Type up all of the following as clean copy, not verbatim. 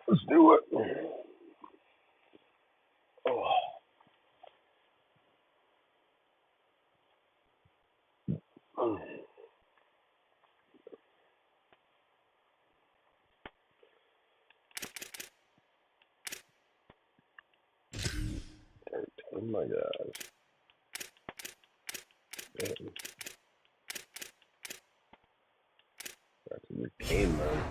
Let's do it. Oh. Oh my gosh. Damn. That's a new game, man.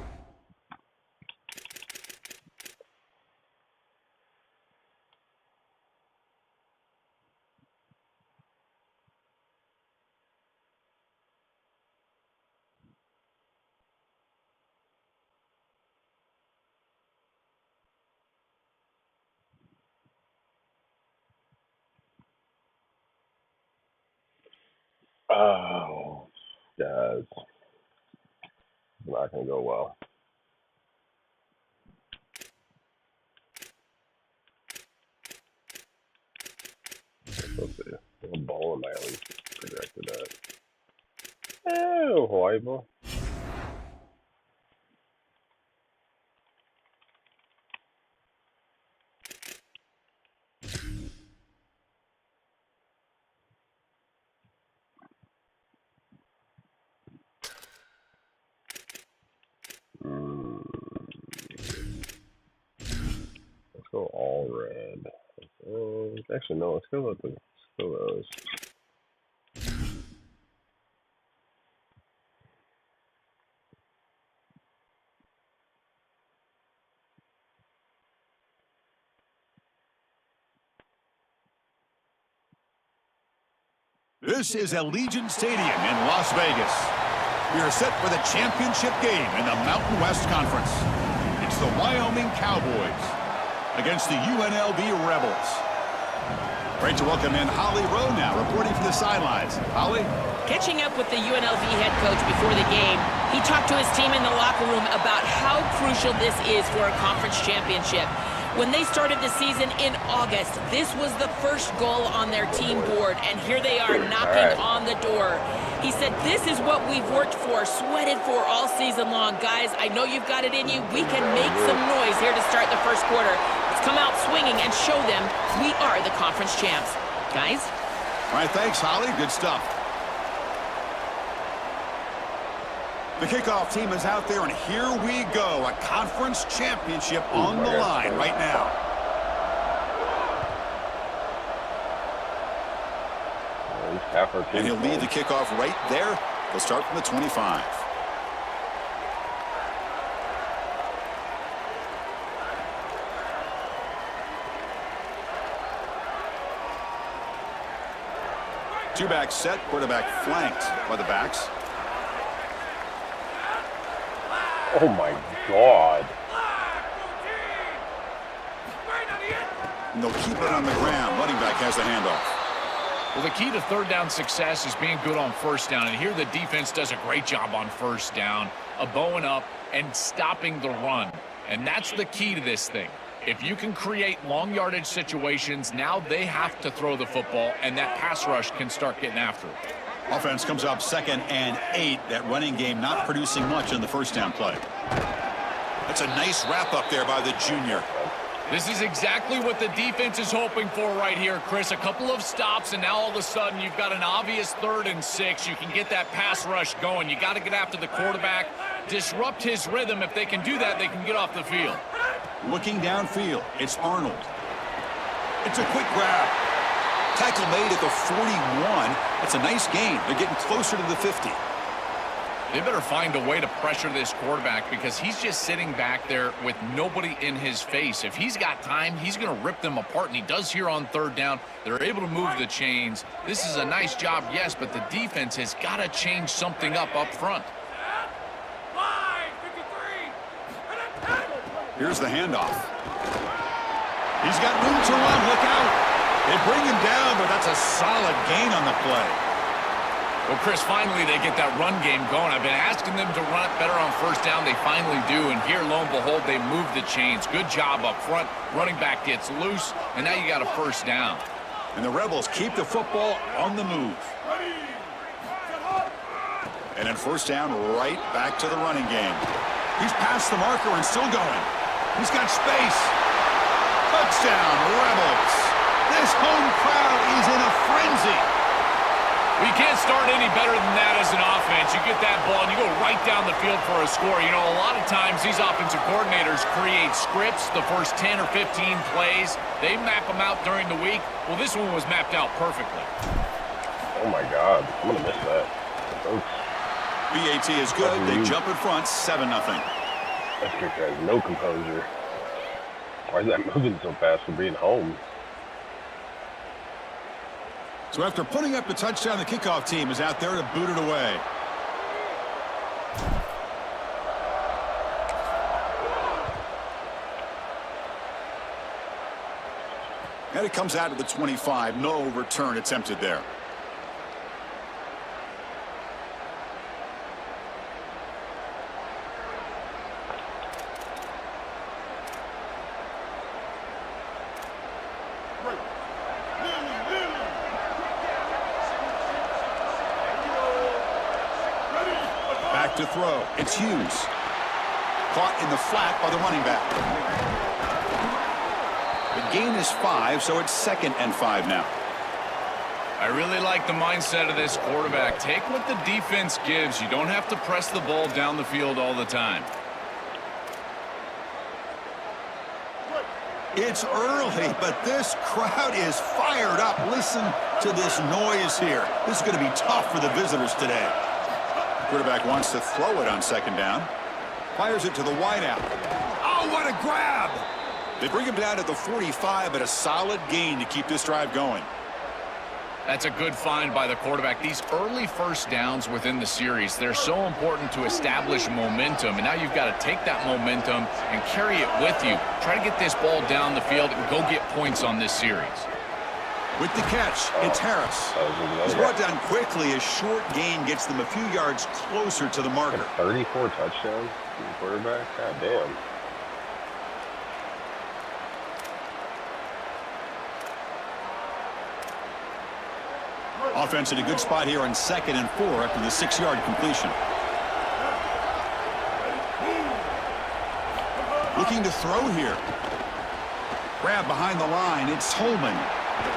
Oh, guys. It's not going to go well. Let's see. A ball in my at least projected that. Oh, Hawaii ball. Let's go all red. Actually, no. Let's go with those. This is Allegiant Stadium in Las Vegas. We are set for the championship game in the Mountain West Conference. It's the Wyoming Cowboys against the UNLV Rebels. Great to welcome in Holly Rowe now, reporting from the sidelines. Holly? Catching up with the UNLV head coach before the game, he talked to his team in the locker room about how crucial this is for a conference championship. When they started the season in August, this was the first goal on their team board, and here they are knocking on the door. He said, this is what we've worked for, sweated for all season long. Guys, I know you've got it in you. We can make some noise here to start the first quarter. Let's come out swinging and show them we are the conference champs. Guys? All right, thanks, Holly. Good stuff. The kickoff team is out there, and here we go. A conference championship on the line right now. And he'll lead the kickoff right there. They'll start from the 25. Two-back set, quarterback flanked by the backs. Oh my God. And they'll keep it on the ground. Running back has the handoff. Well, the key to third down success is being good on first down. And here the defense does a great job on first down, bowing up and stopping the run. And that's the key to this thing. If you can create long yardage situations, now they have to throw the football, and that pass rush can start getting after it. Offense comes up 2nd and 8. That running game not producing much on the first down play. That's a nice wrap up there by the junior. This is exactly what the defense is hoping for right here, Chris. A couple of stops, and now all of a sudden you've got an obvious 3rd and 6. You can get that pass rush going. You got to get after the quarterback, disrupt his rhythm. If they can do that, they can get off the field. Looking downfield, it's Arnold. It's a quick grab. Tackle made at the 41. That's a nice gain. They're getting closer to the 50. They better find a way to pressure this quarterback because he's just sitting back there with nobody in his face. If he's got time, he's going to rip them apart, and he does here on 3rd down. They're able to move the chains. This is a nice job, yes, but the defense has got to change something up front. Here's the handoff. He's got room to run. Look out. They bring him down, but that's a solid gain on the play. Well, Chris, finally they get that run game going. I've been asking them to run it better on first down. They finally do, and here, lo and behold, they move the chains. Good job up front. Running back gets loose, and now you got a first down. And the Rebels keep the football on the move. And then first down, right back to the running game. He's past the marker and still going. He's got space. Touchdown, Rebels. This home crowd is in a frenzy. We can't start any better than that as an offense. You get that ball and you go right down the field for a score. You know, a lot of times these offensive coordinators create scripts, the first 10 or 15 plays. They map them out during the week. Well, this one was mapped out perfectly. Oh my God, I'm gonna miss that. Oops. BAT is good. They jump in front, 7-0. That kicker has no composure. Why is that moving so fast for being home? So after putting up the touchdown, the kickoff team is out there to boot it away. And it comes out of the 25. No return attempted there. Back to throw. It's Hughes. Caught in the flat by the running back. The gain is 5, so it's 2nd and 5 now. I really like the mindset of this quarterback. Take what the defense gives. You don't have to press the ball down the field all the time. It's early, but this crowd is fired up. Listen to this noise here. This is going to be tough for the visitors today. Quarterback wants to throw it on 2nd down. Fires it to the wideout. Oh, what a grab! They bring him down to the 45, but a solid gain to keep this drive going. That's a good find by the quarterback. These early first downs within the series, they're so important to establish momentum. And now you've got to take that momentum and carry it with you. Try to get this ball down the field and go get points on this series. With the catch, it's Harris. He's brought down quickly. A short gain gets them a few yards closer to the marker. 34 touchdowns from the quarterback? God damn. Offense in a good spot here on 2nd and 4 after the 6-yard completion. Looking to throw here. Grab behind the line. It's Holman.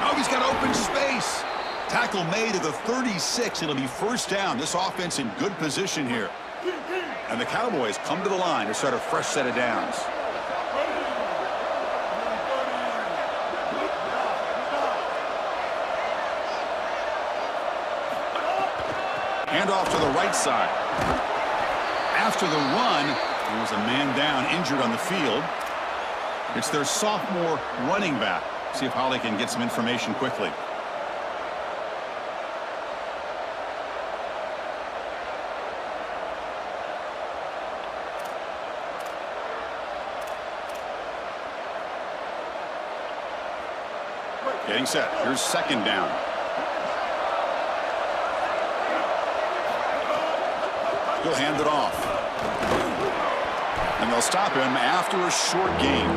Oh, he's got open space. Tackle made at the 36. It'll be 1st down. This offense in good position here. And the Cowboys come to the line to start a fresh set of downs. Handoff to the right side. After the run, there was a man down, injured on the field. It's their sophomore running back. See if Holly can get some information quickly. Getting set. Here's 2nd down. He'll hand it off. And they'll stop him after a short gain.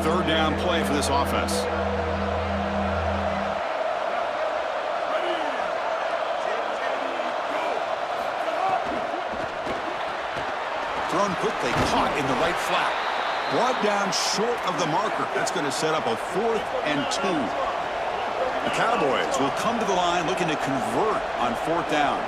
Third down play for this offense. Thrown quickly, caught in the right flat. Brought down short of the marker. That's going to set up a 4th and 2. The Cowboys will come to the line looking to convert on 4th down.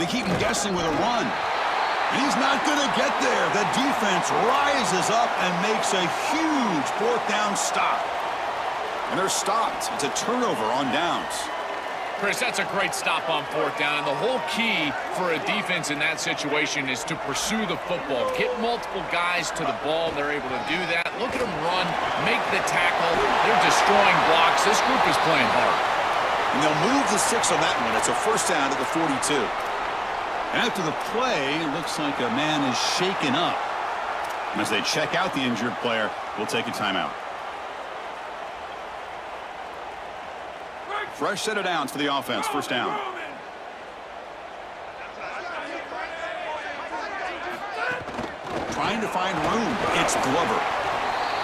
They keep him guessing with a run. And he's not going to get there. The defense rises up and makes a huge 4th down stop. And they're stopped. It's a turnover on downs. Chris, that's a great stop on 4th down. And the whole key for a defense in that situation is to pursue the football. Get multiple guys to the ball. They're able to do that. Look at them run, make the tackle. They're destroying blocks. This group is playing hard. And they'll move the 6 on that one. It's a 1st down at the 42. After the play, it looks like a man is shaken up. As they check out the injured player, we'll take a timeout. Fresh set of downs for the offense. 1st down. trying to find room. It's Glover.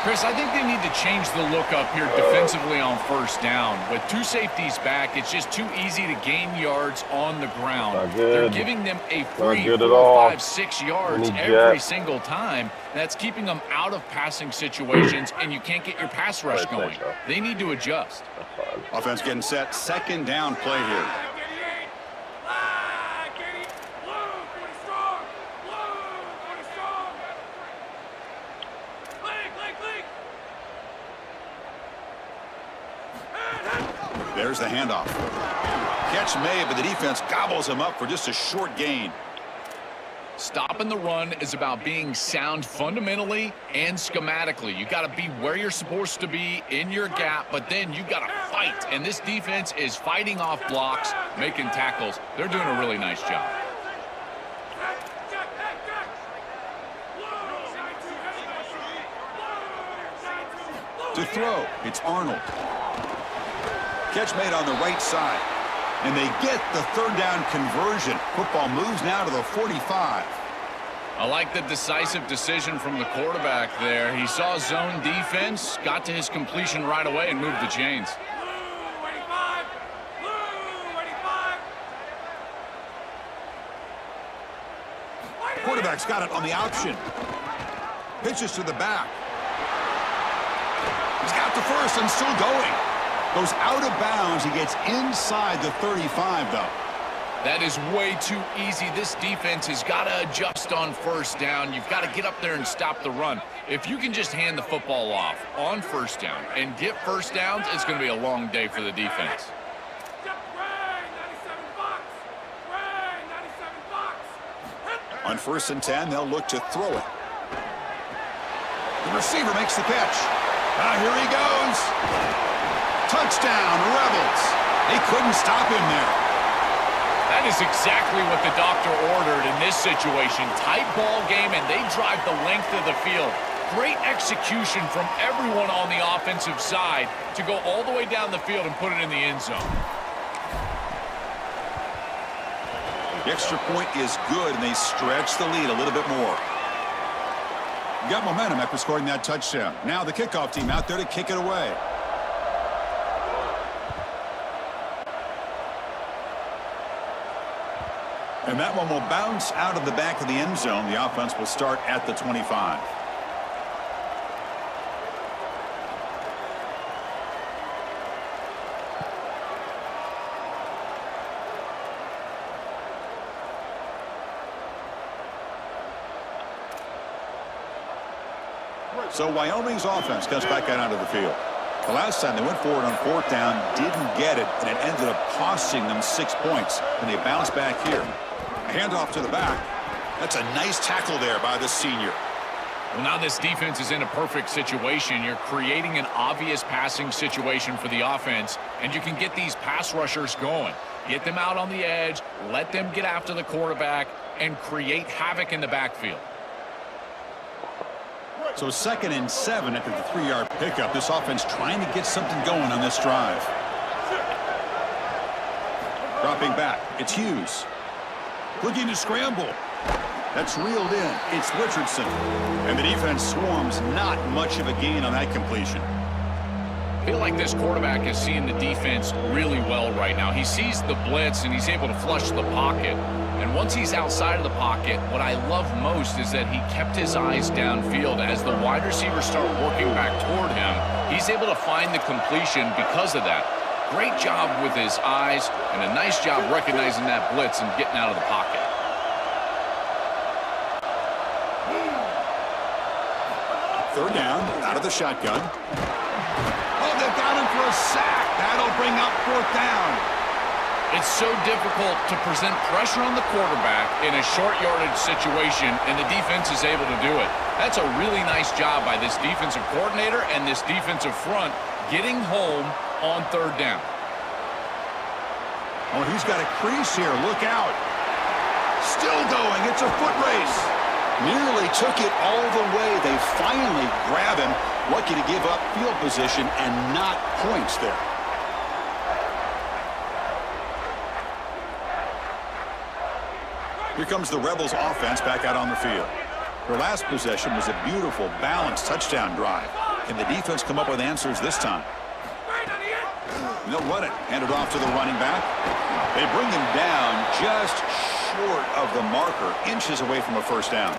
Chris, I think they need to change the look up here defensively on first down. With two safeties back, it's just too easy to gain yards on the ground. Not good. They're giving them a free good 4, at all. 5, 6 yards Any every jet. single time. That's keeping them out of passing situations, and you can't get your pass rush going. They need to adjust. That's fine. Offense getting set. Second down play here. There's the handoff. Catch made, but the defense gobbles him up for just a short gain. Stopping the run is about being sound fundamentally and schematically. You got to be where you're supposed to be in your gap, but then you got to fight. And this defense is fighting off blocks, making tackles. They're doing a really nice job. To throw, it's Arnold. Catch made on the right side. And they get the third down conversion. Football moves now to the 45. I like the decisive decision from the quarterback there. He saw zone defense, got to his completion right away, and moved the chains. Quarterback's got it on the option. Pitches to the back. He's got the first and still going. Goes out of bounds. He gets inside the 35, though. That is way too easy. This defense has got to adjust on first down. You've got to get up there and stop the run. If you can just hand the football off on first down and get first downs, it's going to be a long day for the defense. On 1st and 10, they'll look to throw it. The receiver makes the catch. Here he goes. Touchdown, Rebels. They couldn't stop him there. That is exactly what the doctor ordered in this situation. Tight ball game, and they drive the length of the field. Great execution from everyone on the offensive side to go all the way down the field and put it in the end zone. The extra point is good, and they stretch the lead a little bit more. Got momentum after scoring that touchdown. Now the kickoff team out there to kick it away. And that one will bounce out of the back of the end zone. The offense will start at the 25. So Wyoming's offense comes back out onto the field. The last time they went forward on 4th down, didn't get it, and it ended up costing them 6 points. And they bounce back here. A handoff to the back. That's a nice tackle there by the senior. Well, now this defense is in a perfect situation. You're creating an obvious passing situation for the offense, and you can get these pass rushers going. Get them out on the edge, let them get after the quarterback, and create havoc in the backfield. So 2nd and 7 after the 3-yard pickup. This offense trying to get something going on this drive. Dropping back. It's Hughes. Looking to scramble. That's reeled in. It's Richardson. And the defense swarms. Not much of a gain on that completion. I feel like this quarterback is seeing the defense really well right now. He sees the blitz, and he's able to flush the pocket. And once he's outside of the pocket, what I love most is that he kept his eyes downfield. As the wide receivers start working back toward him, he's able to find the completion because of that. Great job with his eyes, and a nice job recognizing that blitz and getting out of the pocket. Third down, out of the shotgun. Oh, they've got him for a sack. That'll bring up 4th down. It's so difficult to present pressure on the quarterback in a short yardage situation, and the defense is able to do it. That's a really nice job by this defensive coordinator and this defensive front getting home on 3rd down. Oh, he's got a crease here. Look out. Still going. It's a foot race. Nearly took it all the way. They finally grab him. Lucky to give up field position and not points there. Here comes the Rebels offense back out on the field. Her last possession was a beautiful, balanced touchdown drive. Can the defense come up with answers this time? And they'll run it. Hand it off to the running back. They bring him down just short of the marker, inches away from a first down.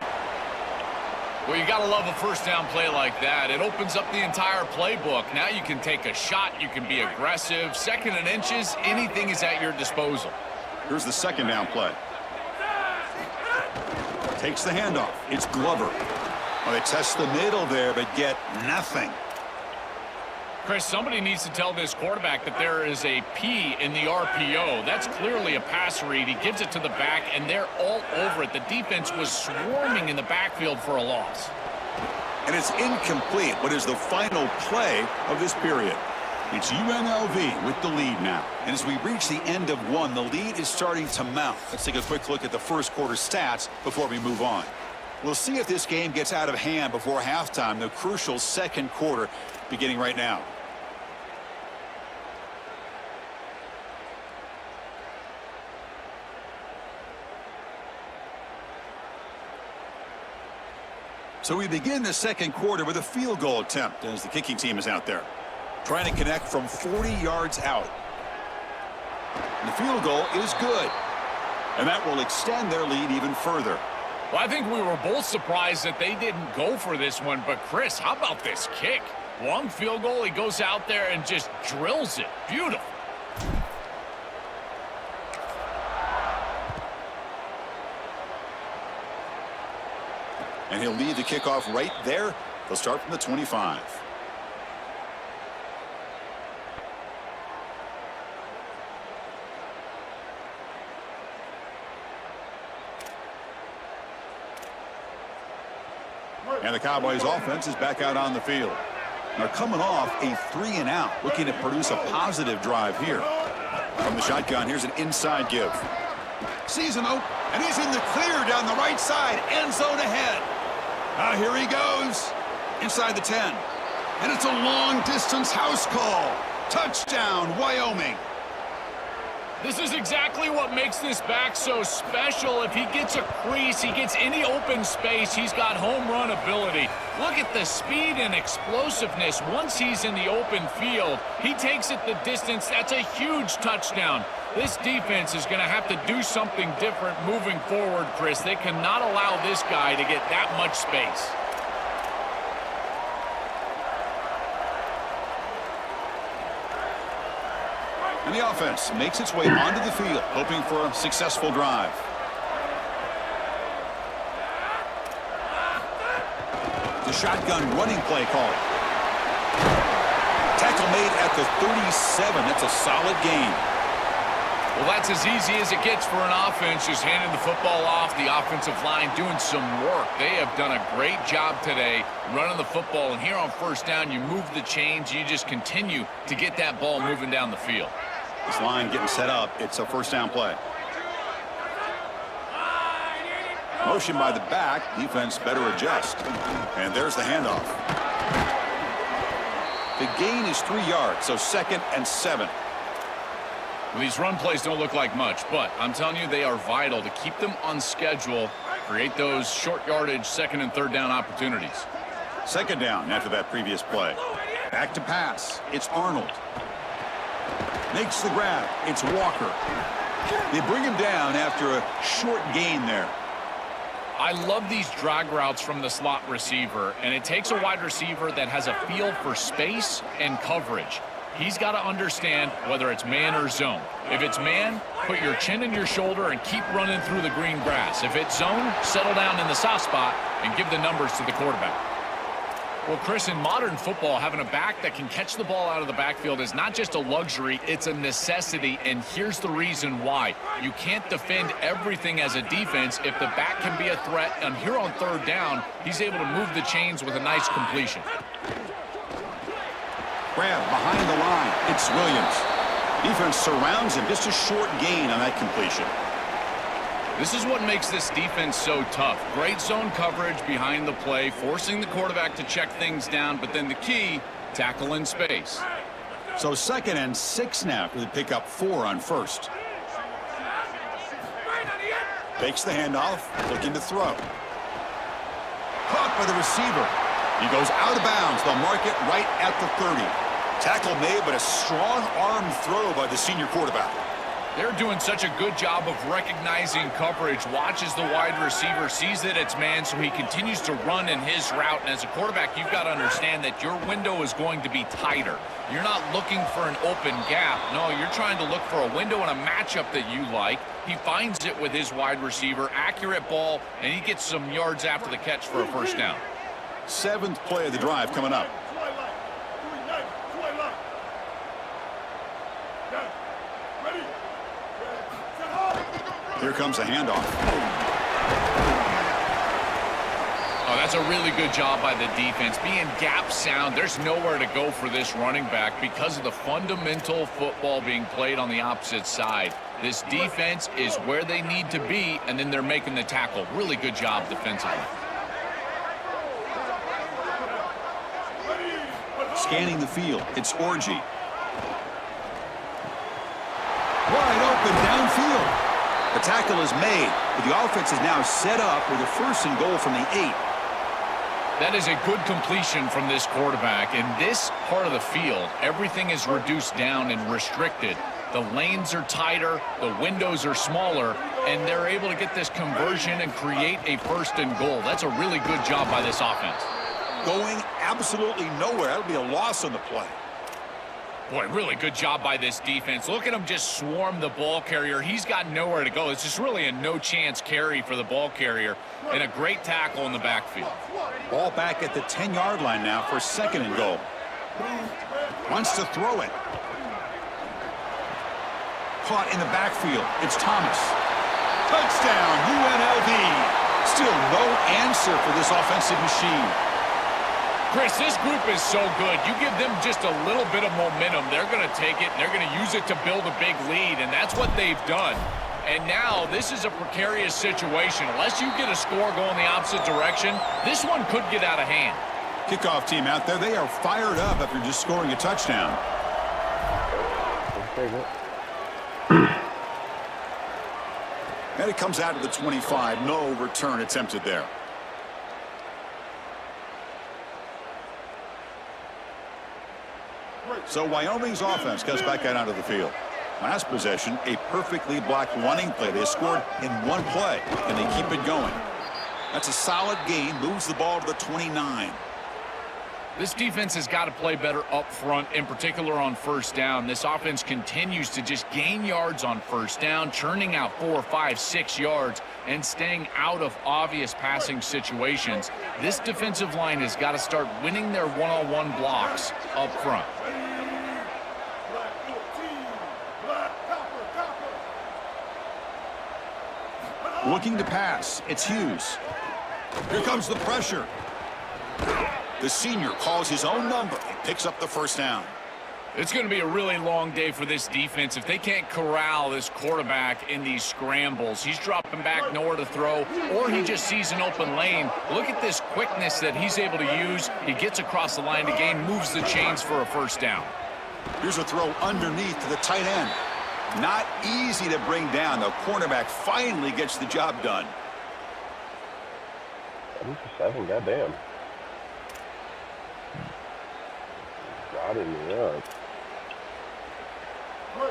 Well, you got to love a first down play like that. It opens up the entire playbook. Now you can take a shot. You can be aggressive. Second and inches, anything is at your disposal. Here's the second down play. Takes the handoff. It's Glover. Well, they test the middle there, but get nothing. Chris, somebody needs to tell this quarterback that there is a P in the RPO. That's clearly a pass read. He gives it to the back, and they're all over it. The defense was swarming in the backfield for a loss. And it's incomplete. What is the final play of this period? It's UNLV with the lead now. And as we reach the end of one, the lead is starting to mount. Let's take a quick look at the first quarter stats before we move on. We'll see if this game gets out of hand before halftime, the crucial second quarter beginning right now. So we begin the second quarter with a field goal attempt as the kicking team is out there, trying to connect from 40 yards out. And the field goal is good, and that will extend their lead even further. Well, I think we were both surprised that they didn't go for this one. But, Chris, how about this kick? Long field goal, he goes out there and just drills it. Beautiful. And he'll lead the kickoff right there. They'll start from the 25. And the Cowboys offense is back out on the field. They're coming off a 3-and-out, looking to produce a positive drive here. From the shotgun, here's an inside give. Sees him out, and he's in the clear down the right side, end zone ahead. Here he goes, inside the 10. And it's a long-distance house call. Touchdown, Wyoming. This is exactly what makes this back so special. If he gets a crease, he gets any open space, he's got home run ability. Look at the speed and explosiveness. Once he's in the open field, he takes it the distance. That's a huge touchdown. This defense is going to have to do something different moving forward, Chris. They cannot allow this guy to get that much space. And the offense makes its way onto the field, hoping for a successful drive. The shotgun running play call. Tackle made at the 37. That's a solid gain. Well, that's as easy as it gets for an offense, just handing the football off. The offensive line doing some work. They have done a great job today running the football. And here on first down, you move the chains. You just continue to get that ball moving down the field. This line getting set up. It's a first down play. Motion by the back. Defense better adjust. And there's the handoff. The gain is 3 yards, so 2nd and 7. Well, these run plays don't look like much, but I'm telling you, they are vital to keep them on schedule, create those short yardage 2nd and 3rd down opportunities. 2nd down after that previous play. Back to pass. It's Arnold. Makes the grab. It's Walker. They bring him down after a short gain there. I love these drag routes from the slot receiver, and it takes a wide receiver that has a feel for space and coverage. He's got to understand whether it's man or zone. If it's man, put your chin in your shoulder and keep running through the green grass. If it's zone, settle down in the soft spot and give the numbers to the quarterback. Well, Chris, in modern football, having a back that can catch the ball out of the backfield is not just a luxury, it's a necessity, and here's the reason why. You can't defend everything as a defense if the back can be a threat, and here on 3rd down, he's able to move the chains with a nice completion. Grab behind the line. It's Williams. Defense surrounds him. Just a short gain on that completion. This is what makes this defense so tough. Great zone coverage behind the play, forcing the quarterback to check things down, but then the key, tackle in space. So 2nd and 6 now for the pick up 4 on 1st. Takes the handoff, looking to throw. Caught by the receiver. He goes out of bounds. They'll mark it right at the 30. Tackle made, but a strong arm throw by the senior quarterback. They're doing such a good job of recognizing coverage. Watches the wide receiver, sees that it's man, so he continues to run in his route. And as a quarterback, you've got to understand that your window is going to be tighter. You're not looking for an open gap. No, you're trying to look for a window and a matchup that you like. He finds it with his wide receiver, accurate ball, and he gets some yards after the catch for a first down. 7th play of the drive coming up. Here comes a handoff. Oh, that's a really good job by the defense. Being gap sound, there's nowhere to go for this running back because of the fundamental football being played on the opposite side. This defense is where they need to be, and then they're making the tackle. Really good job defensively. Scanning the field, it's Orgy. Wide open downfield. The tackle is made, but the offense is now set up with a 1st and goal from the 8. That is a good completion from this quarterback. In this part of the field, everything is reduced down and restricted. The lanes are tighter, the windows are smaller, and they're able to get this conversion and create a 1st and goal. That's a really good job by this offense. Going absolutely nowhere. That'll be a loss on the play. Boy, really good job by this defense. Look at him just swarm the ball carrier. He's got nowhere to go. It's just really a no-chance carry for the ball carrier, and a great tackle in the backfield. Ball back at the 10-yard line now for 2nd and goal. Wants to throw it. Caught in the backfield. It's Thomas. Touchdown, UNLV. Still no answer for this offensive machine. Chris, this group is so good. You give them just a little bit of momentum, they're going to take it, and they're going to use it to build a big lead, and that's what they've done. And now this is a precarious situation. Unless you get a score going the opposite direction, this one could get out of hand. Kickoff team out there, they are fired up after just scoring a touchdown. And it comes out to the 25. No return attempted there. So Wyoming's offense comes back out onto the field. Last possession, a perfectly blocked running play. They scored in one play, and they keep it going. That's a solid gain. Moves the ball to the 29. This defense has got to play better up front, in particular on 1st down. This offense continues to just gain yards on 1st down, churning out 4, 5, 6 yards, and staying out of obvious passing situations. This defensive line has got to start winning their one-on-one blocks up front. Looking to pass. It's Hughes. Here comes the pressure. The senior calls his own number and picks up the 1st down. It's going to be a really long day for this defense if they can't corral this quarterback in these scrambles. He's dropping back, nowhere to throw, or he just sees an open lane. Look at this quickness that he's able to use. He gets across the line to gain, moves the chains for a 1st down. Here's a throw underneath to the tight end. Not easy to bring down. The cornerback finally gets the job done. 7, goddamn. Got it, yeah.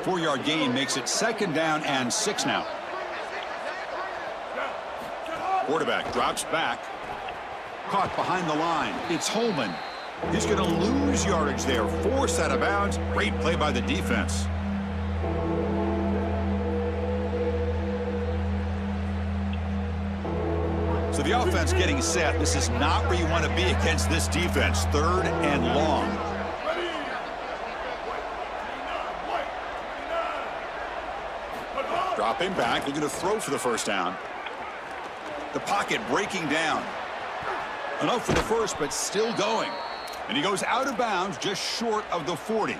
4-yard gain makes it 2nd down and 6 now. Quarterback drops back. Caught behind the line. It's Holman. He's going to lose yardage there. Forced out of bounds. Great play by the defense. So the offense getting set. This is not where you want to be against this defense. 3rd and long. Dropping back, looking to throw for the 1st down. The pocket breaking down. Enough for the 1st, but still going. And he goes out of bounds just short of the 40.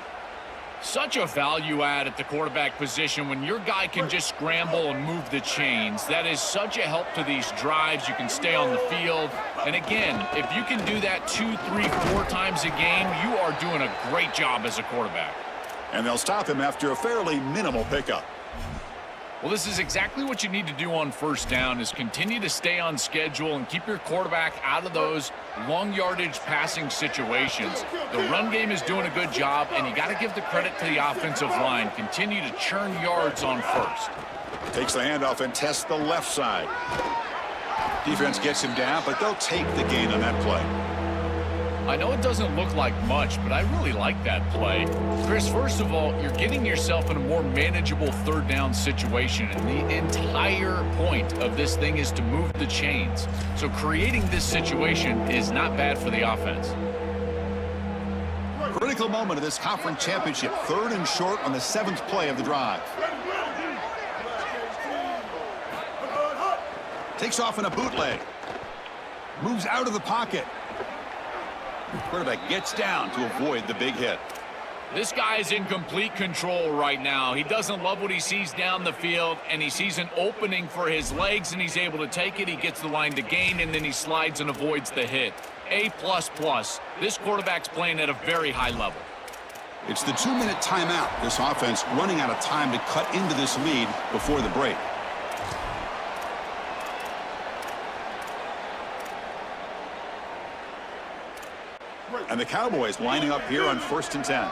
Such a value add at the quarterback position when your guy can just scramble and move the chains. That is such a help to these drives. You can stay on the field. And again, if you can do that 2, 3, 4 times a game, you are doing a great job as a quarterback. And they'll stop him after a fairly minimal pickup. Well, this is exactly what you need to do on first down is continue to stay on schedule and keep your quarterback out of those long yardage passing situations. The run game is doing a good job, and you got to give the credit to the offensive line. Continue to churn yards on first. Takes the handoff and tests the left side. Defense gets him down, but they'll take the gain on that play. I know it doesn't look like much, but I really like that play. Chris, first of all, you're getting yourself in a more manageable third down situation, and the entire point of this thing is to move the chains. So creating this situation is not bad for the offense. Critical moment of this conference championship. 3rd and short on the 7th play of the drive. Takes off in a bootleg. Moves out of the pocket. Quarterback gets down to avoid the big hit. This guy is in complete control right now. He doesn't love what he sees down the field, and he sees an opening for his legs, and he's able to take it. He gets the line to gain, and then he slides and avoids the hit. A++. This quarterback's playing at a very high level. It's the 2-minute timeout. This offense running out of time to cut into this lead before the break. And the Cowboys lining up here on 1st and 10.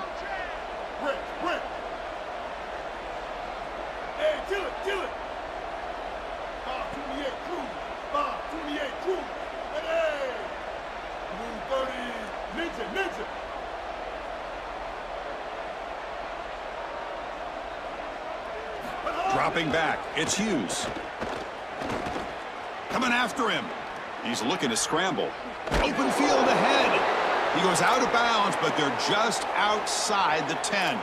Hey, kill it. 528 crew. 528 crew. Hey, Blue 30. Ninja. Dropping back. It's Hughes. Coming after him. He's looking to scramble. Open field ahead. He goes out of bounds, but they're just outside the 10.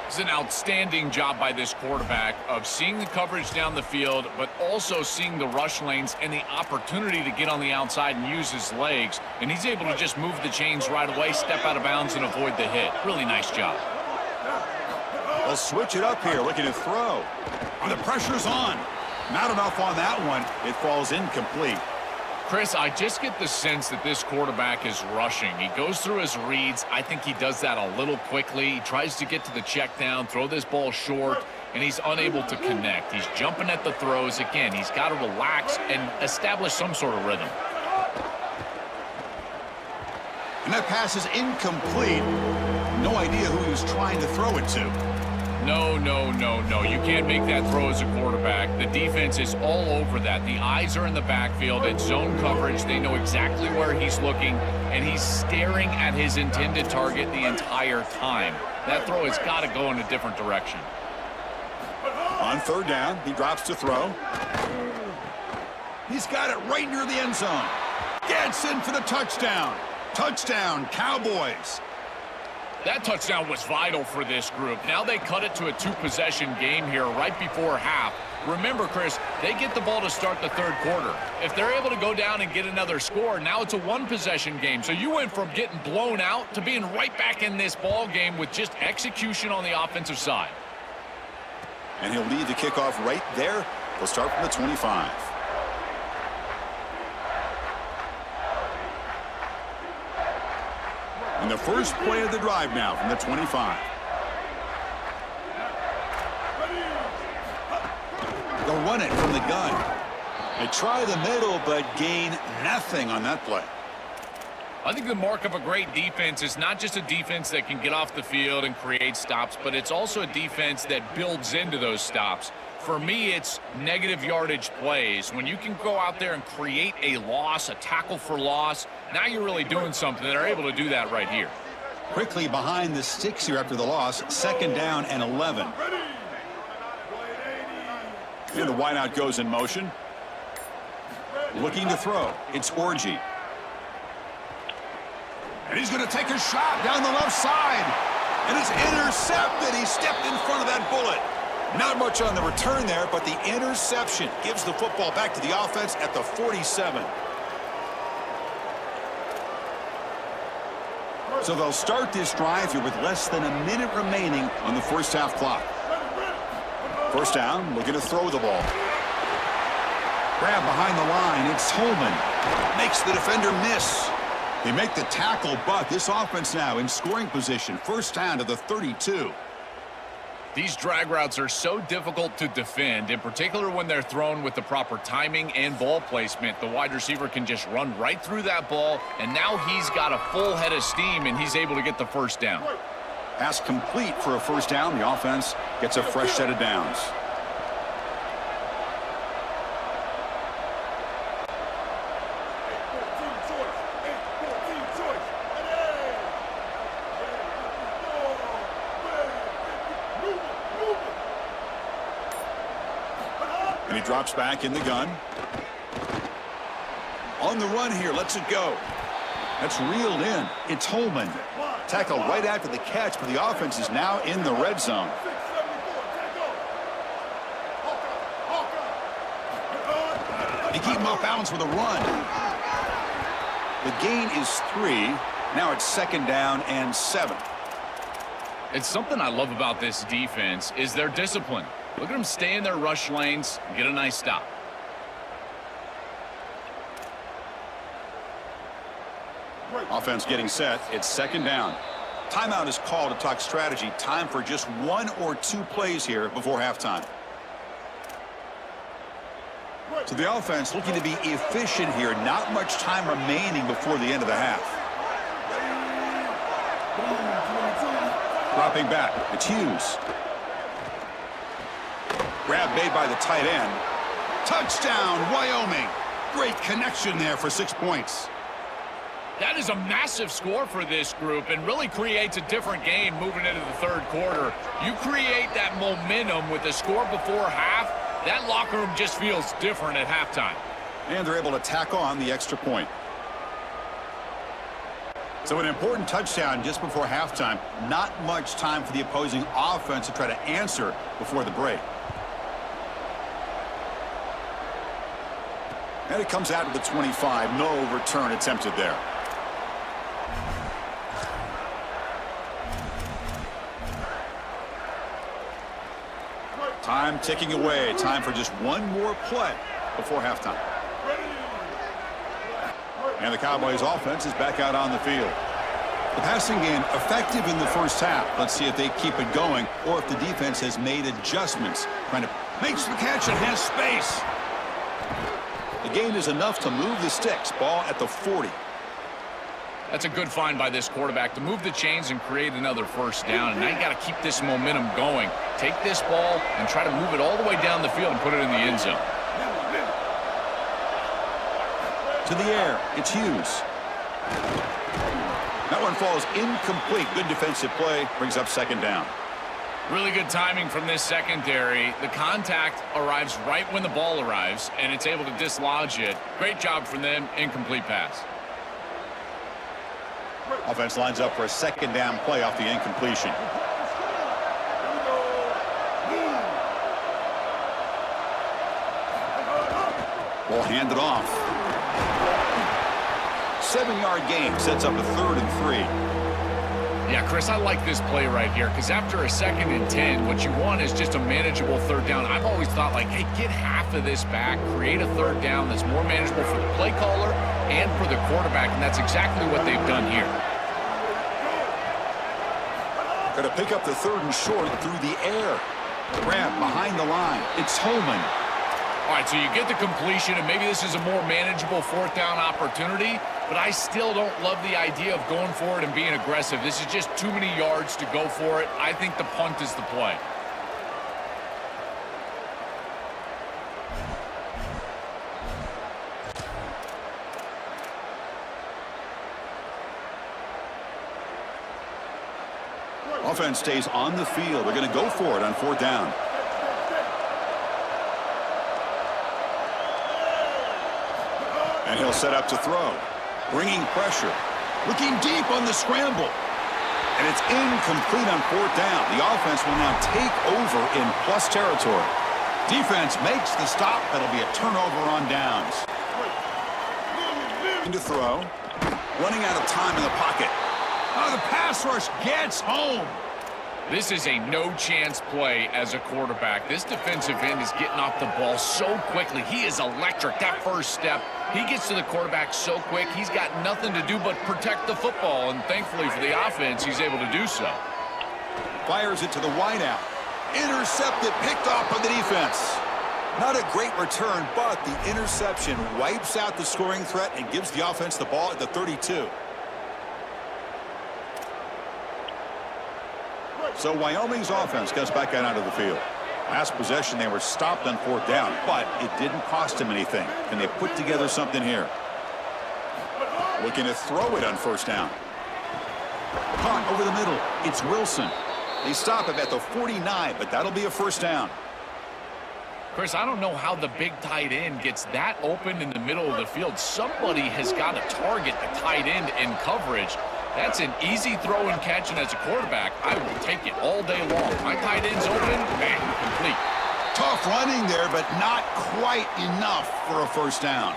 It's an outstanding job by this quarterback of seeing the coverage down the field, but also seeing the rush lanes and the opportunity to get on the outside and use his legs. And he's able to just move the chains right away, step out of bounds, and avoid the hit. Really nice job. They'll switch it up here, looking to throw. And the pressure's on. Not enough on that one. It falls incomplete. Chris, I just get the sense that this quarterback is rushing. He goes through his reads. I think he does that a little quickly. He tries to get to the check down, throw this ball short, and he's unable to connect. He's jumping at the throws. Again, he's got to relax and establish some sort of rhythm. And that pass is incomplete. No idea who he was trying to throw it to. No. You can't make that throw as a quarterback. The defense is all over that. The eyes are in the backfield. It's zone coverage. They know exactly where he's looking, and he's staring at his intended target the entire time. That throw has got to go in a different direction. On 3rd down, he drops to throw. He's got it right near the end zone. Gets in for the touchdown. Touchdown, Cowboys. That touchdown was vital for this group. Now they cut it to a 2-possession game here right before half. Remember, Chris, they get the ball to start the 3rd quarter. If they're able to go down and get another score, now it's a 1-possession game. So you went from getting blown out to being right back in this ball game with just execution on the offensive side. And he'll lead the kickoff right there. They'll start from the 25. And the first play of the drive now from the 25. They'll run it from the gun. They try the middle, but gain nothing on that play. I think the mark of a great defense is not just a defense that can get off the field and create stops, but it's also a defense that builds into those stops. For me, it's negative yardage plays. When you can go out there and create a loss, a tackle for loss, now you're really doing something. They're able to do that right here. Quickly behind the sticks here after the loss, 2nd down and 11. And the wideout goes in motion. Looking to throw. It's Orgy. And he's going to take a shot down the left side. And it's intercepted. He stepped in front of that bullet. Not much on the return there, but the interception gives the football back to the offense at the 47. So they'll start this drive here with less than a minute remaining on the first half clock. 1st down, looking to throw the ball. Grab behind the line, it's Holman. Makes the defender miss. They make the tackle, but this offense now in scoring position. 1st down to the 32. These drag routes are so difficult to defend, in particular when they're thrown with the proper timing and ball placement. The wide receiver can just run right through that ball, and now he's got a full head of steam, and he's able to get the first down. Pass complete for a first down. The offense gets a fresh set of downs. And he drops back in the gun. On the run here, lets it go. That's reeled in. It's Holman. Tackle right after the catch, but the offense is now in the red zone. They keep him off balance with a run. The gain is 3. Now it's 2nd down and 7. It's something I love about this defense is their discipline. Look at them stay in their rush lanes and get a nice stop. Offense getting set. It's 2nd down. Timeout is called to talk strategy. Time for just 1 or 2 plays here before halftime. So the offense looking to be efficient here. Not much time remaining before the end of the half. Dropping back. It's Hughes. Grab made by the tight end. Touchdown, Wyoming. Great connection there for 6 points. That is a massive score for this group and really creates a different game moving into the 3rd quarter. You create that momentum with a score before half, that locker room just feels different at halftime. And they're able to tack on the extra point. So an important touchdown just before halftime. Not much time for the opposing offense to try to answer before the break. And it comes out to the 25. No return attempted there. Time ticking away. Time for just 1 more play before halftime. And the Cowboys offense is back out on the field. The passing game effective in the first half. Let's see if they keep it going or if the defense has made adjustments. Trying to makes the catch and has space. The gain is enough to move the sticks. Ball at the 40. That's a good find by this quarterback to move the chains and create another first down. And now you got to keep this momentum going. Take this ball and try to move it all the way down the field and put it in the end zone. To the air, it's Hughes. That one falls incomplete. Good defensive play. Brings up 2nd down. Really good timing from this secondary. The contact arrives right when the ball arrives, and it's able to dislodge it. Great job from them. Incomplete pass. Offense lines up for a 2nd down play off the incompletion. Ball handed off. 7-yard gain sets up a 3rd and 3. Yeah, Chris, I like this play right here because after a 2nd and 10, what you want is just a manageable 3rd down. I've always thought, like, hey, get half of this back, create a 3rd down that's more manageable for the play caller and for the quarterback, and that's exactly what they've done here. Going to pick up the 3rd and short through the air. Grab behind the line. It's Holman. All right, so you get the completion, and maybe this is a more manageable 4th down opportunity, but I still don't love the idea of going for it and being aggressive. This is just too many yards to go for it. I think the punt is the play. Offense stays on the field. They're going to go for it on 4th down. And he'll set up to throw. Bringing pressure. Looking deep on the scramble. And it's incomplete on 4th down. The offense will now take over in plus territory. Defense makes the stop. That'll be a turnover on downs. To throw. Running out of time in the pocket. Oh, the pass rush gets home. This is a no-chance play as a quarterback. This defensive end is getting off the ball so quickly. He is electric. That first step, he gets to the quarterback so quick, he's got nothing to do but protect the football, and thankfully for the offense, he's able to do so. Fires it to the wideout. Intercepted, picked off by the defense. Not a great return, but the interception wipes out the scoring threat and gives the offense the ball at the 32. So Wyoming's offense gets back out onto the field. Last possession, they were stopped on 4th down, but it didn't cost them anything. Can they put together something here? Looking to throw it on 1st down. Caught over the middle. It's Wilson. They stop him at the 49, but that'll be a 1st down. Chris, I don't know how the big tight end gets that open in the middle of the field. Somebody has got to target the tight end in coverage. That's an easy throw and catch, and as a quarterback, I will take it all day long. My tight end's open, bang, complete. Tough running there, but not quite enough for a 1st down.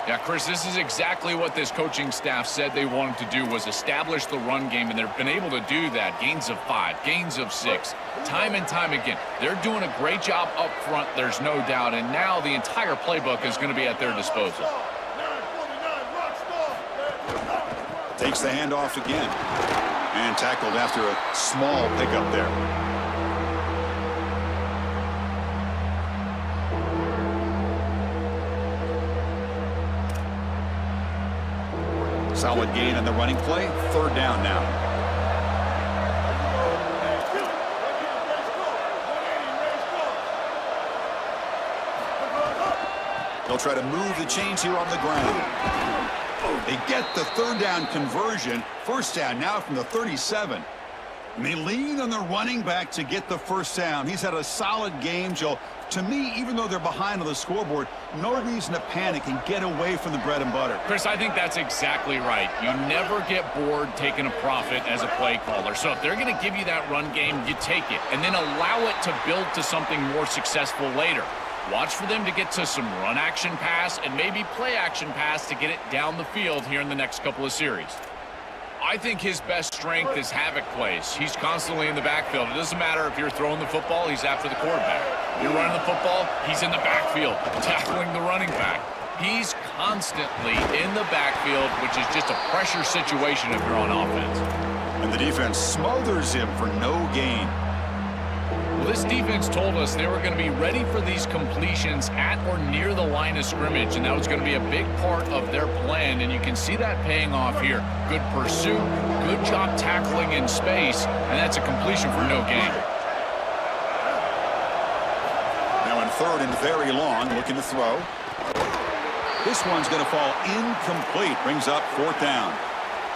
Yeah, Chris, this is exactly what this coaching staff said they wanted to do, was establish the run game, and they've been able to do that. Gains of 5, gains of 6, time and time again. They're doing a great job up front, there's no doubt, and now the entire playbook is going to be at their disposal. Takes the handoff again, and tackled after a small pickup there. Solid gain on the running play. 3rd down now. They'll try to move the chains here on the ground. They get the 3rd down conversion. 1st down now from the 37. And they lean on the running back to get the 1st down. He's had a solid game, Joe. To me, even though they're behind on the scoreboard, no reason to panic and get away from the bread and butter. Chris, I think that's exactly right. You never get bored taking a profit as a play caller. So if they're going to give you that run game, you take it, and then allow it to build to something more successful later. Watch for them to get to some run action pass and maybe play action pass to get it down the field here in the next couple of series. I think his best strength is havoc plays. He's constantly in the backfield. It doesn't matter if you're throwing the football, he's after the quarterback. You're running the football, he's in the backfield, tackling the running back. He's constantly in the backfield, which is just a pressure situation if you're on offense. And the defense smothers him for no gain. Well, this defense told us they were going to be ready for these completions at or near the line of scrimmage, and that was going to be a big part of their plan, and you can see that paying off here. Good pursuit, good job tackling in space, and that's a completion for no gain. Now in 3rd and very long, looking to throw. This one's going to fall incomplete, brings up 4th down.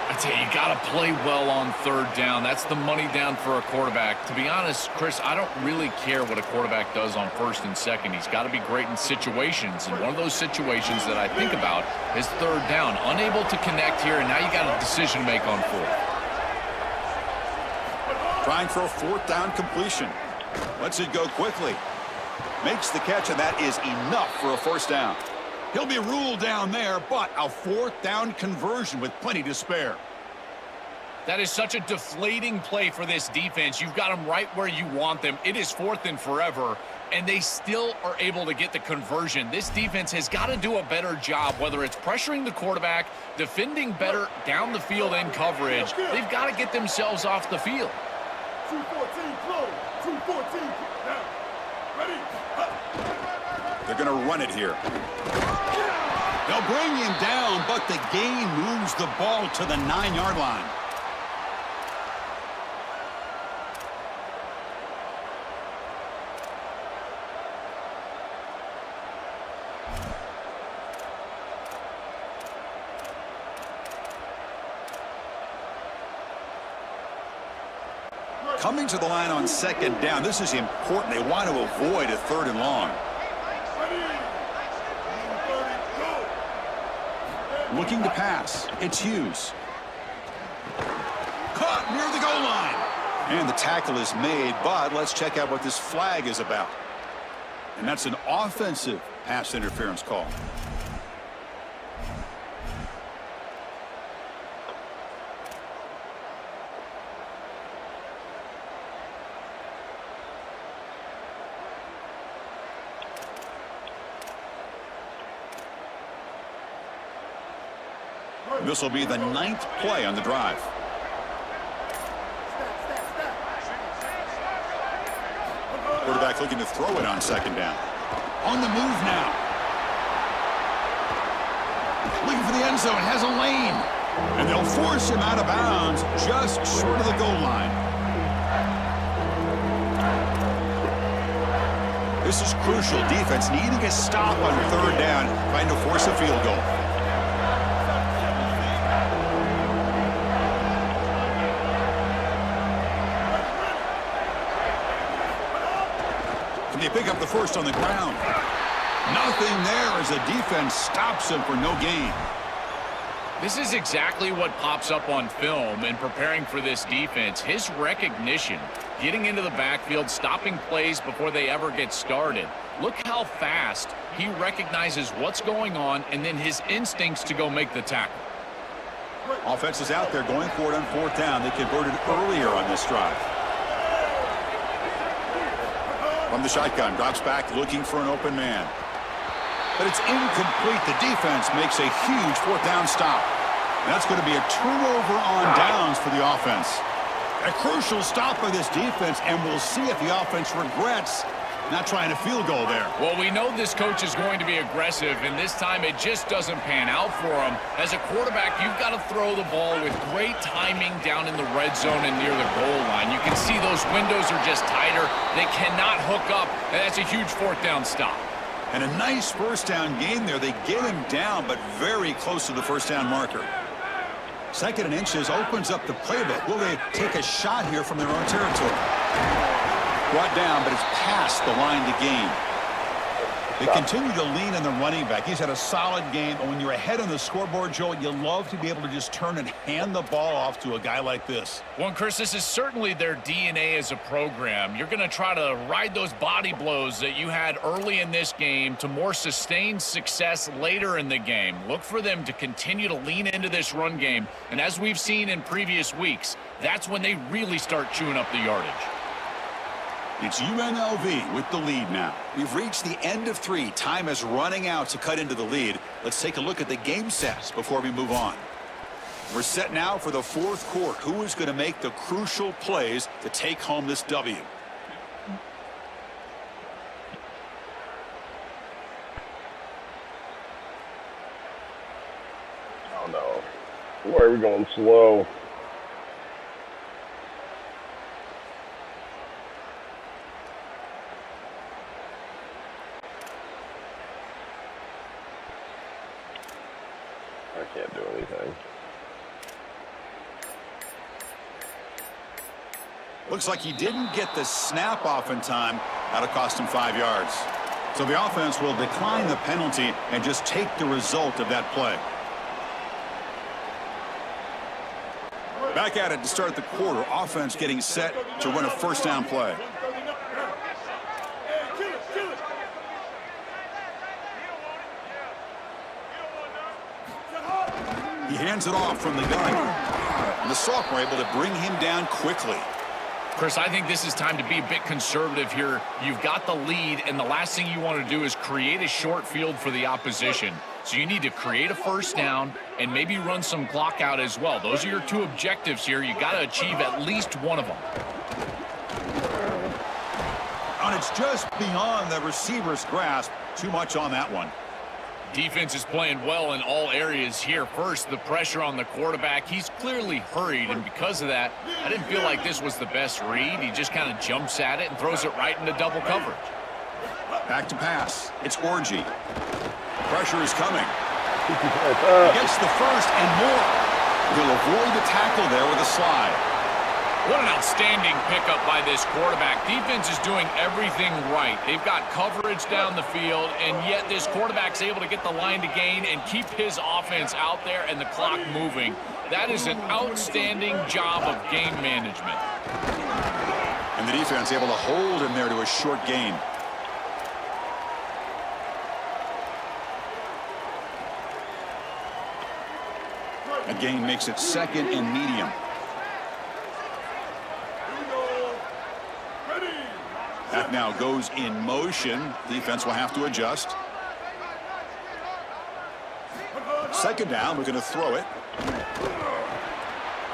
I tell you, you got to play well on 3rd down. That's the money down for a quarterback. To be honest, Chris, I don't really care what a quarterback does on 1st and 2nd. He's got to be great in situations, and one of those situations that I think about is 3rd down. Unable to connect here, and now you got a decision to make on 4th. Trying for a 4th down completion. Lets it go quickly. Makes the catch, and that is enough for a 1st down. He'll be ruled down there, but a 4th down conversion with plenty to spare. That is such a deflating play for this defense. You've got them right where you want them. It is 4th and forever, and they still are able to get the conversion. This defense has got to do a better job, whether it's pressuring the quarterback, defending better down the field in coverage. They've got to get themselves off the field. 214 close. 214. Now, ready? They're going to run it here. They'll bring him down, but the gain moves the ball to the 9-yard line. Coming to the line on 2nd down. This is important. They want to avoid a 3rd and long. Looking to pass. It's Hughes. Caught near the goal line. And the tackle is made, but let's check out what this flag is about. And that's an offensive pass interference call. This will be the 9th play on the drive. quarterback looking to throw it on second down. On the move now. Looking for the end zone, has a lane. And they'll force him out of bounds just short of the goal line. This is crucial. Defense needing a stop on third down, trying to force a field goal. Can they pick up the first on the ground? Nothing there as the defense stops him for no gain. This is exactly what pops up on film in preparing for this defense. His recognition, getting into the backfield, stopping plays before they ever get started. Look how fast he recognizes what's going on and then his instincts to go make the tackle. Offense is out there going for it on fourth down. They converted earlier on this drive. From the shotgun, drops back looking for an open man. But it's incomplete. The defense makes a huge fourth down stop. And that's going to be a turnover on downs for the offense. A crucial stop by this defense, and we'll see if the offense regrets not trying a field goal there. Well, we know this coach is going to be aggressive, and this time it just doesn't pan out for him. As a quarterback, you've got to throw the ball with great timing down in the red zone and near the goal line. You can see those windows are just tighter. They cannot hook up, and that's a huge fourth down stop. And a nice first down game there. They get him down, but very close to the first down marker. Second and inches opens up the playbook. Will they take a shot here from their own territory? Brought down, but it's past the line to gain. They continue to lean on the running back. He's had a solid game, and when you're ahead on the scoreboard, Joel, you love to be able to just turn and hand the ball off to a guy like this. Well, Chris, this is certainly their DNA as a program. You're going to try to ride those body blows that you had early in this game to more sustained success later in the game. Look for them to continue to lean into this run game, and as we've seen in previous weeks, that's when they really start chewing up the yardage. It's UNLV with the lead now. We've reached the end of 3. Time is running out to cut into the lead. Let's take a look at the game sets before we move on. We're set now for the fourth quarter. Who is going to make the crucial plays to take home this W? Oh no. Why are we going slow? I can't do anything. Looks like he didn't get the snap off in time. That'll cost him 5 yards. So the offense will decline the penalty and just take the result of that play. Back at it to start the quarter. Offense getting set to run a first down play. He hands it off from the gun. And the sophomore able to bring him down quickly. Chris, I think this is time to be a bit conservative here. You've got the lead, and the last thing you want to do is create a short field for the opposition. So you need to create a first down and maybe run some clock out as well. Those are your 2 objectives here. You got to achieve at least one of them. And it's just beyond the receiver's grasp. Too much on that one. Defense is playing well in all areas here. First, the pressure on the quarterback. He's clearly hurried, and because of that, I didn't feel like this was the best read. He just kind of jumps at it and throws it right into double coverage. Back to pass. It's Orgy. Pressure is coming. He gets the first and more. He'll avoid the tackle there with a slide. What an outstanding pickup by this quarterback. Defense is doing everything right. They've got coverage down the field, and yet this quarterback's able to get the line to gain and keep his offense out there and the clock moving. That is an outstanding job of game management. And the defense able to hold him there to a short gain. A gain makes it second and medium. That now goes in motion. Defense will have to adjust. Second down, we're going to throw it.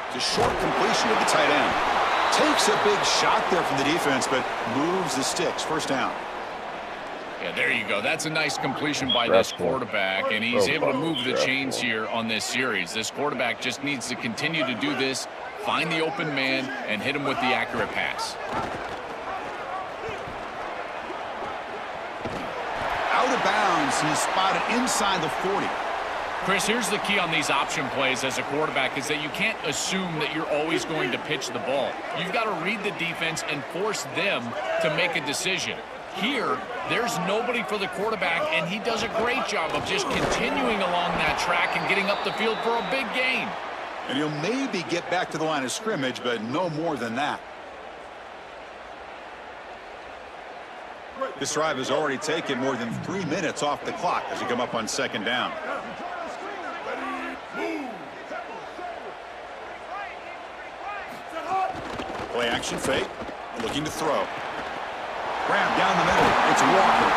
It's a short completion of the tight end. Takes a big shot there from the defense, but moves the sticks. First down. Yeah, there you go. That's a nice completion by this quarterback, and he's able to move the chains here on this series. This quarterback just needs to continue to do this, find the open man, and hit him with the accurate pass. Out of bounds. He's spotted inside the 40. Chris, here's the key on these option plays as a quarterback is that you can't assume that you're always going to pitch the ball. You've got to read the defense and force them to make a decision. Here, there's nobody for the quarterback, and he does a great job of just continuing along that track and getting up the field for a big gain. And he'll maybe get back to the line of scrimmage, but no more than that. This drive has already taken more than 3 minutes off the clock as we come up on second down. Play action fake, looking to throw. Grab down the middle, it's Walker.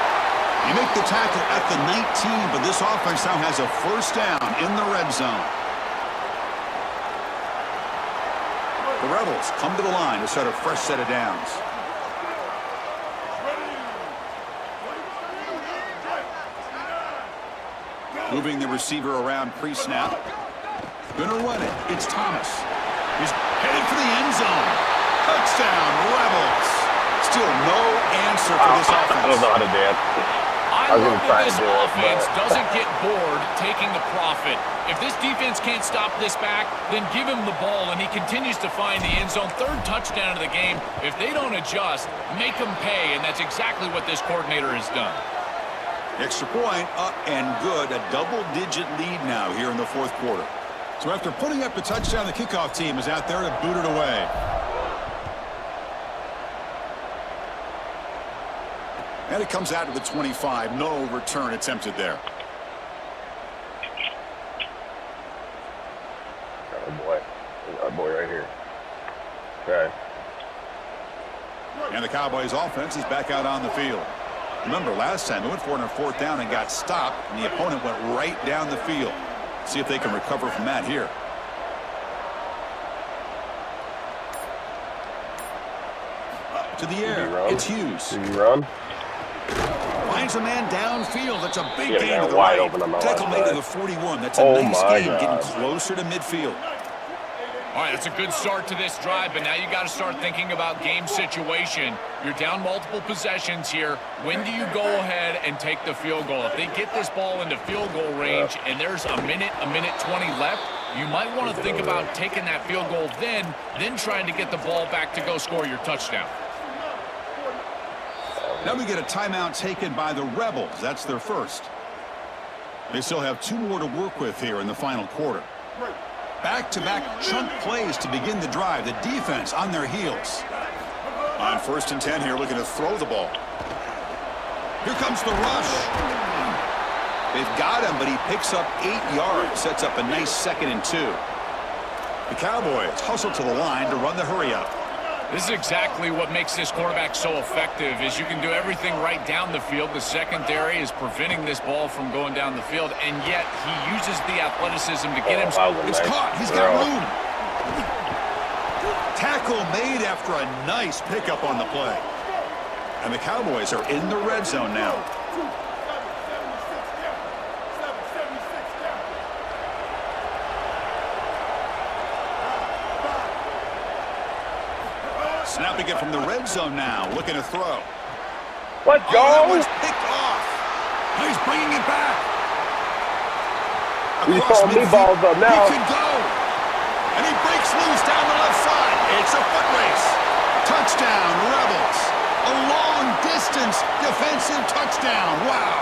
You make the tackle at the 19, but this offense now has a first down in the red zone. The Rebels come to the line to start a fresh set of downs. Moving the receiver around pre-snap. Gonna run it. It's Thomas. He's headed for the end zone. Touchdown, Rebels. Still no answer for this offense. I don't know how to dance. I love that this offense doesn't get bored taking the profit. If this defense can't stop this back, then give him the ball, and he continues to find the end zone. Third touchdown of the game. If they don't adjust, make them pay, and that's exactly what this coordinator has done. Extra point up and good. A double-digit lead now here in the fourth quarter. So after putting up a touchdown, the kickoff team is out there to boot it away. And it comes out to the 25. No return attempted there. Oh boy right here. Okay. And the Cowboys offense is back out on the field. Remember, last time they went for it on fourth down and got stopped, and the opponent went right down the field. See if they can recover from that here. To the air, it's Hughes. Do you run? Finds a man downfield. That's a big Yeah, gain to the wide right. open on my Tackle left made to side. the 41. That's a Oh nice my gain, God. getting closer to midfield. All right, that's a good start to this drive, but now you got to start thinking about game situation. You're down multiple possessions here. When do you go ahead and take the field goal? If they get this ball into field goal range and there's a minute 20 left, you might want to think about taking that field goal then trying to get the ball back to go score your touchdown. Now we get a timeout taken by the Rebels. That's their first. They still have 2 more to work with here in the final quarter. Back-to-back chunk plays to begin the drive. The defense on their heels. On 1st and 10 here, looking to throw the ball. Here comes the rush. They've got him, but he picks up 8 yards. Sets up a nice 2nd and 2. The Cowboys hustle to the line to run the hurry-up. This is exactly what makes this quarterback so effective is you can do everything right down the field. The secondary is preventing this ball from going down the field, and yet he uses the athleticism to get him. It's caught. He's got room. Tackle made after a nice pickup on the play. And the Cowboys are in the red zone now. Snapping it from the red zone now, looking to throw. Let's go! That was picked off. He's bringing it back. He's Across throwing me midfield. balls up now. He could go. And he breaks loose down the left side. It's a foot race. Touchdown, Rebels. A long-distance defensive touchdown. Wow.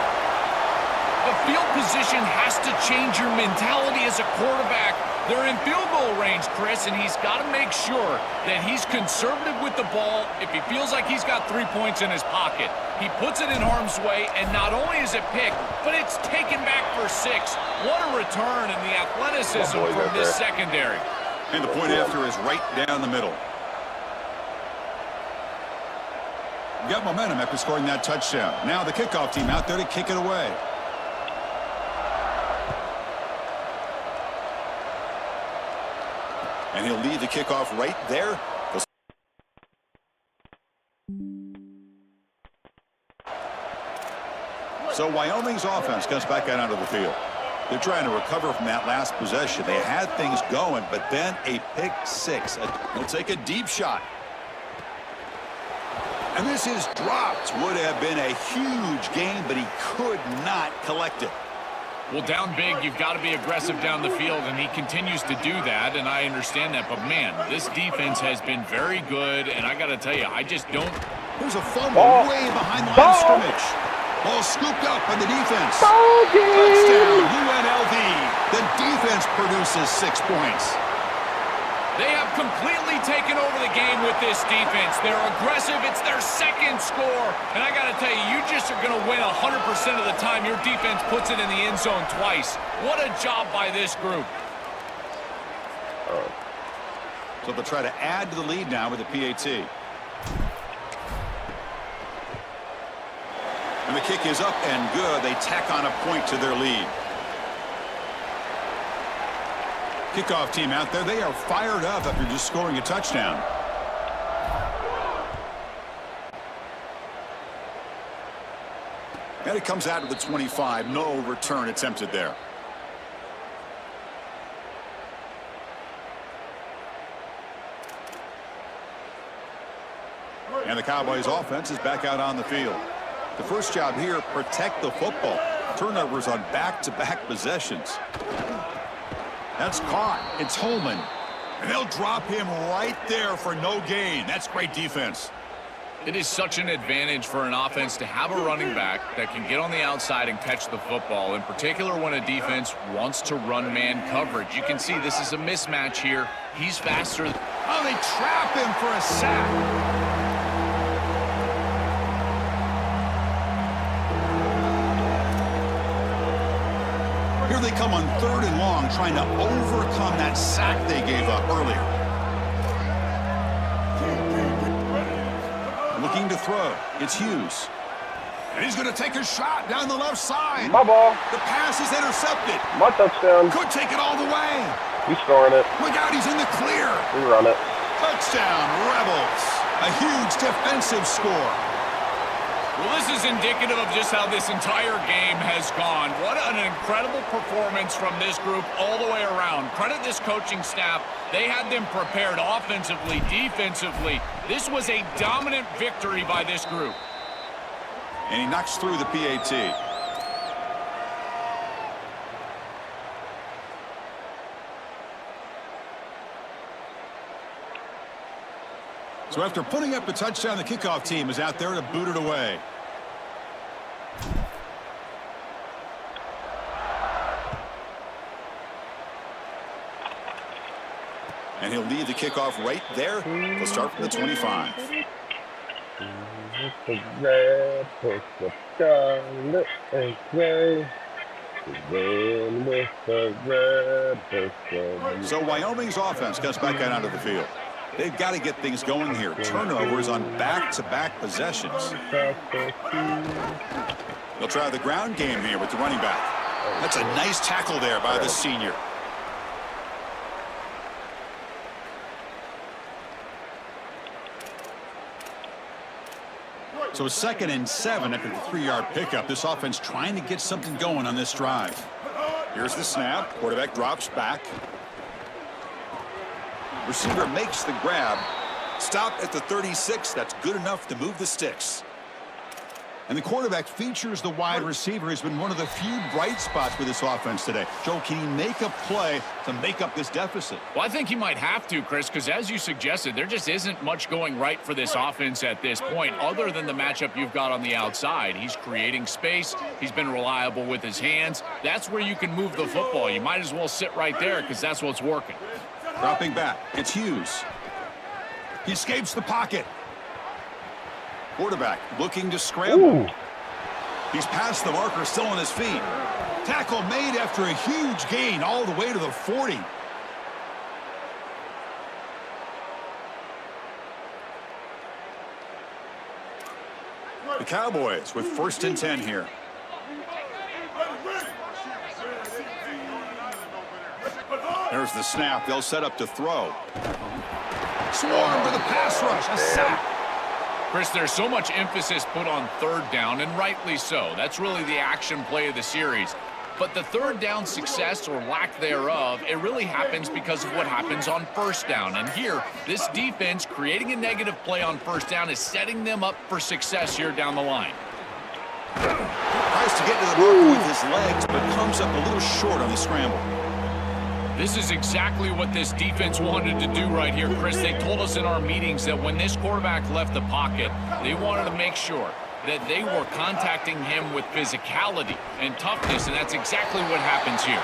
The field position has to change your mentality as a quarterback. They're in field goal range, Chris, and he's got to make sure that he's conservative with the ball. If he feels like he's got 3 points in his pocket, he puts it in harm's way, and not only is it picked, but it's taken back for 6. What a return and the athleticism from this secondary. And the point after is right down the middle. Got momentum after scoring that touchdown. Now the kickoff team out there to kick it away. And he'll lead the kickoff right there. So Wyoming's offense comes back out onto the field. They're trying to recover from that last possession. They had things going, but then a pick six. They'll take a deep shot. And this is dropped. Would have been a huge gain, but he could not collect it. Well, down big, you've got to be aggressive down the field, and he continues to do that, and I understand that. But, man, this defense has been very good, and I got to tell you, I just don't. There's a fumble way behind the line of scrimmage. Ball scooped up by the defense. Touchdown, UNLV. The defense produces 6 points. They have completely taken over the game with this defense. They're aggressive. It's their second score. And I got to tell you, you just are going to win 100% of the time your defense puts it in the end zone twice. What a job by this group. So they'll try to add to the lead now with the PAT. And the kick is up and good. They tack on a point to their lead. Kickoff team out there. They are fired up after just scoring a touchdown. And it comes out of the 25. No return attempted there. And the Cowboys offense is back out on the field. The first job here, protect the football. Turnovers on back-to-back possessions. That's caught. It's Holman. And they'll drop him right there for no gain. That's great defense. It is such an advantage for an offense to have a running back that can get on the outside and catch the football, in particular when a defense wants to run man coverage. You can see this is a mismatch here. He's faster. Oh, they trap him for a sack. Here they come on 3rd and long, trying to overcome that sack they gave up earlier. Looking to throw. It's Hughes. And he's going to take a shot down the left side. My ball. The pass is intercepted. My touchdown. Could take it all the way. He's scoring it. Look out, he's in the clear. We run it. Touchdown, Rebels. A huge defensive score. Well, this is indicative of just how this entire game has gone. What an incredible performance from this group all the way around. Credit this coaching staff. They had them prepared offensively, defensively. This was a dominant victory by this group. And he knocks through the PAT. So after putting up a touchdown, the kickoff team is out there to boot it away. And he'll lead the kickoff right there. He'll start from the 25. So Wyoming's offense comes back out onto the field. They've got to get things going here. Turnovers on back-to-back possessions. They'll try the ground game here with the running back. That's a nice tackle there by the senior. So 2nd and 7 after the 3-yard pickup. This offense trying to get something going on this drive. Here's the snap. Quarterback drops back. Receiver makes the grab. Stop at the 36. That's good enough to move the sticks. And the quarterback features the wide receiver. He's been one of the few bright spots with this offense today. Joe, can he make a play to make up this deficit? Well, I think he might have to, Chris, because as you suggested, there just isn't much going right for this offense at this point, other than the matchup you've got on the outside. He's creating space. He's been reliable with his hands. That's where you can move the football. You might as well sit right there because that's what's working. Dropping back. It's Hughes. He escapes the pocket. Quarterback looking to scramble. Ooh. He's past the marker, still on his feet. Tackle made after a huge gain all the way to the 40. The Cowboys with 1st and 10 here. There's the snap. They'll set up to throw. Swarm to the pass rush. A sack. Chris, there's so much emphasis put on third down, and rightly so. That's really the action play of the series. But the third down success or lack thereof, it really happens because of what happens on first down. And here, this defense creating a negative play on first down is setting them up for success here down the line. Tries to get to the mark with his legs, but comes up a little short on the scramble. This is exactly what this defense wanted to do right here, Chris. They told us in our meetings that when this quarterback left the pocket, they wanted to make sure that they were contacting him with physicality and toughness, and that's exactly what happens here.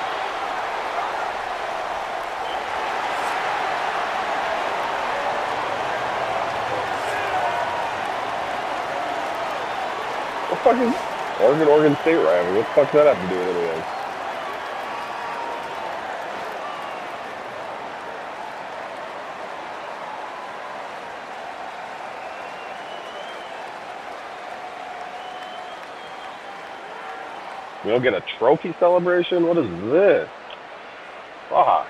What fucking Oregon State rivalry? What the fuck does that have to do with anything? We'll get a trophy celebration? What is this? Fuck.